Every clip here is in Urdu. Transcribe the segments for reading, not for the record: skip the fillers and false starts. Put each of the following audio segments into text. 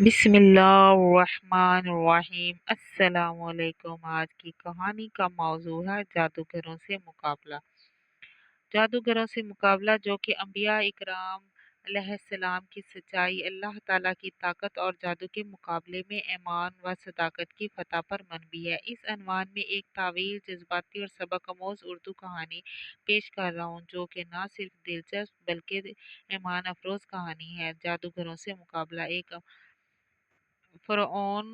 بسم اللہ الرحمن الرحیم۔ السلام علیکم۔ آج کی کہانی کا موضوع ہے جادوگروں سے مقابلہ۔ جادوگروں سے مقابلہ جو کہ انبیاء اکرام علیہ السلام کی سچائی، اللہ تعالیٰ کی طاقت اور جادو کے مقابلے میں ایمان و صداقت کی فتح پر مبنی ہے۔ اس عنوان میں ایک طویل، جذباتی اور سبق آموز اردو کہانی پیش کر رہا ہوں جو کہ نہ صرف دلچسپ بلکہ ایمان افروز کہانی ہے۔ جادوگروں سے مقابلہ۔ ایک فرعون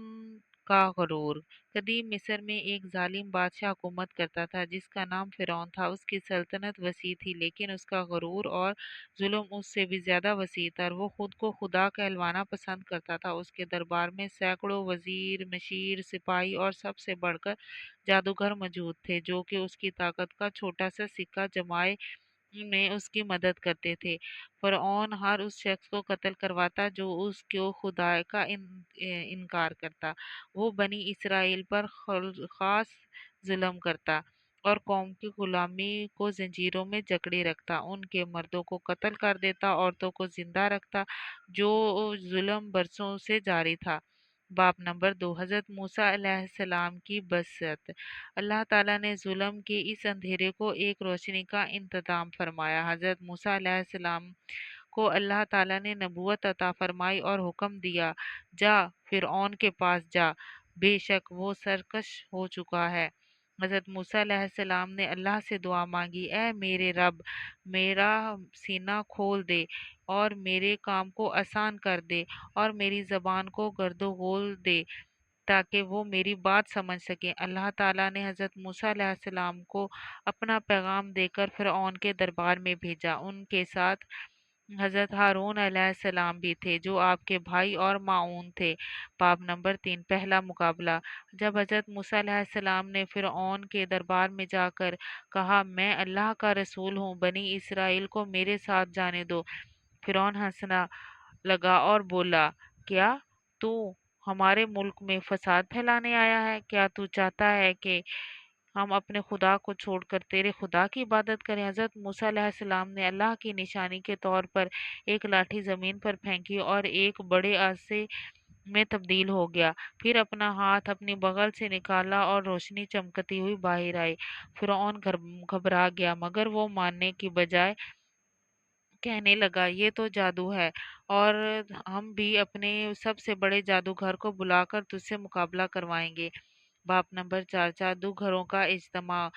کا غرور۔ قدیم مصر میں ایک ظالم بادشاہ حکومت کرتا تھا جس کا نام فرعون تھا۔ اس کی سلطنت وسیع تھی لیکن اس کا غرور اور ظلم اس سے بھی زیادہ وسیع تر۔ وہ خود کو خدا کہلوانا پسند کرتا تھا۔ اس کے دربار میں سینکڑوں وزیر، مشیر، سپاہی اور سب سے بڑھ کر جادوگر موجود تھے جو کہ اس کی طاقت کا چھوٹا سا سکہ جمائے میں اس کی مدد کرتے تھے۔ فرعون ہر اس شخص کو قتل کرواتا جو اس کو خدا کا انکار کرتا۔ وہ بنی اسرائیل پر خاص ظلم کرتا اور قوم کی غلامی کو زنجیروں میں جکڑے رکھتا۔ ان کے مردوں کو قتل کر دیتا، عورتوں کو زندہ رکھتا، جو ظلم برسوں سے جاری تھا۔ باب نمبر 2، حضرت موسیٰ علیہ السلام کی بعثت۔ اللہ تعالیٰ نے ظلم کے اس اندھیرے کو ایک روشنی کا انتظام فرمایا۔ حضرت موسیٰ علیہ السلام کو اللہ تعالیٰ نے نبوت عطا فرمائی اور حکم دیا، جا فرعون کے پاس جا، بے شک وہ سرکش ہو چکا ہے۔ حضرت موسیٰ علیہ السلام نے اللہ سے دعا مانگی، اے میرے رب، میرا سینہ کھول دے اور میرے کام کو آسان کر دے اور میری زبان کو گرد و غول دے تاکہ وہ میری بات سمجھ سکیں۔ اللہ تعالیٰ نے حضرت موسیٰ علیہ السلام کو اپنا پیغام دے کر فرعون کے دربار میں بھیجا۔ ان کے ساتھ حضرت ہارون علیہ السلام بھی تھے جو آپ کے بھائی اور معاون تھے۔ باب نمبر 3، پہلا مقابلہ۔ جب حضرت موسیٰ علیہ السلام نے فرعون کے دربار میں جا کر کہا، میں اللہ کا رسول ہوں، بنی اسرائیل کو میرے ساتھ جانے دو، فرعون ہنسنا لگا اور بولا، کیا تو ہمارے ملک میں فساد پھیلانے آیا ہے؟ کیا تو چاہتا ہے کہ ہم اپنے خدا کو چھوڑ کر تیرے خدا کی عبادت کریں؟ حضرت موسیٰ علیہ السلام نے اللہ کی نشانی کے طور پر ایک لاٹھی زمین پر پھینکی اور ایک بڑے عرصے میں تبدیل ہو گیا۔ پھر اپنا ہاتھ اپنی بغل سے نکالا اور روشنی چمکتی ہوئی باہر آئی۔ فرعون گھبرا گیا مگر وہ ماننے کی بجائے کہنے لگا، یہ تو جادو ہے اور ہم بھی اپنے سب سے بڑے جادوگر کو بلا کر تجھ سے مقابلہ کروائیں گے۔ باب نمبر 4، جادوگروں کا اجتماع۔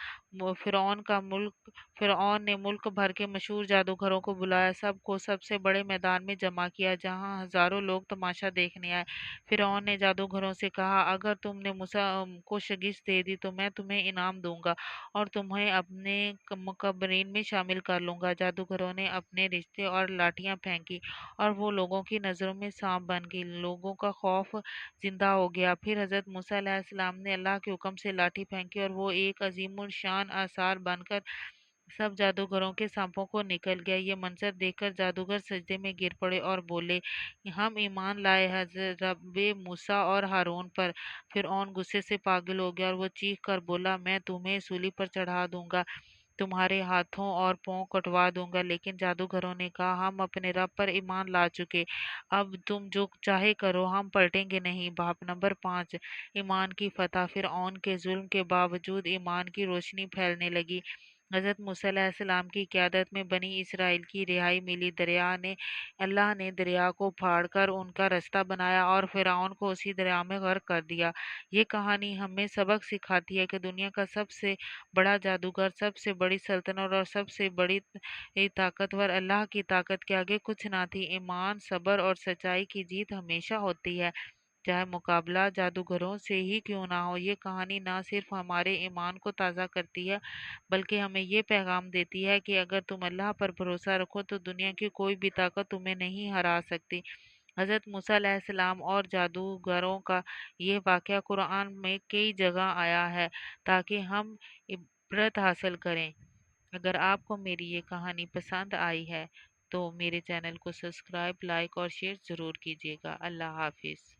فرعون نے ملک بھر کے مشہور جادوگروں کو بلایا، سب کو سب سے بڑے میدان میں جمع کیا جہاں ہزاروں لوگ تماشا دیکھنے آئے۔ فرعون نے جادوگروں سے کہا، اگر تم نے موسیٰ کو شکست دے دی تو میں تمہیں انعام دوں گا اور تمہیں اپنے مقربین میں شامل کر لوں گا۔ جادوگروں نے اپنے رشتے اور لاٹھیاں پھینکی اور وہ لوگوں کی نظروں میں سانپ بن گئی۔ لوگوں کا خوف زندہ ہو گیا۔ پھر حضرت موسیٰ علیہ السلام نے اللہ کے حکم سے لاٹھی پھینکی اور وہ ایک عظیم الشان آثار بن کر سب جادوگروں کے سانپوں کو نکل گیا۔ یہ منظر دیکھ کر جادوگر سجدے میں گر پڑے اور بولے، ہم ایمان لائے حضرت رب موسیٰ اور ہارون پر۔ فرعون غصے سے پاگل ہو گیا اور وہ چیخ کر بولا، میں تمہیں سولی پر چڑھا دوں گا، تمہارے ہاتھوں اور پاؤں کٹوا دوں گا۔ لیکن جادوگروں نے کہا، ہم اپنے رب پر ایمان لا چکے، اب تم جو چاہے کرو، ہم پلٹیں گے نہیں۔ باب نمبر 5، ایمان کی فتح۔ فرعون کے ظلم کے باوجود ایمان کی روشنی پھیلنے لگی۔ حضرت موسیٰ علیہ السلام کی قیادت میں بنی اسرائیل کی رہائی ملی۔ اللہ نے دریا کو پھاڑ کر ان کا راستہ بنایا اور فرعون کو اسی دریا میں غرق کر دیا۔ یہ کہانی ہمیں سبق سکھاتی ہے کہ دنیا کا سب سے بڑا جادوگر، سب سے بڑی سلطنت اور سب سے بڑی طاقتور اللہ کی طاقت کے آگے کچھ نہ تھی۔ ایمان، صبر اور سچائی کی جیت ہمیشہ ہوتی ہے، چاہے مقابلہ جادوگروں سے ہی کیوں نہ ہو۔ یہ کہانی نہ صرف ہمارے ایمان کو تازہ کرتی ہے بلکہ ہمیں یہ پیغام دیتی ہے کہ اگر تم اللہ پر بھروسہ رکھو تو دنیا کی کوئی بھی طاقت تمہیں نہیں ہرا سکتی۔ حضرت موسیٰ علیہ السلام اور جادوگروں کا یہ واقعہ قرآن میں کئی جگہ آیا ہے تاکہ ہم عبرت حاصل کریں۔ اگر آپ کو میری یہ کہانی پسند آئی ہے تو میرے چینل کو سبسکرائب، لائک اور شیئر ضرور کیجیے گا۔ اللہ حافظ۔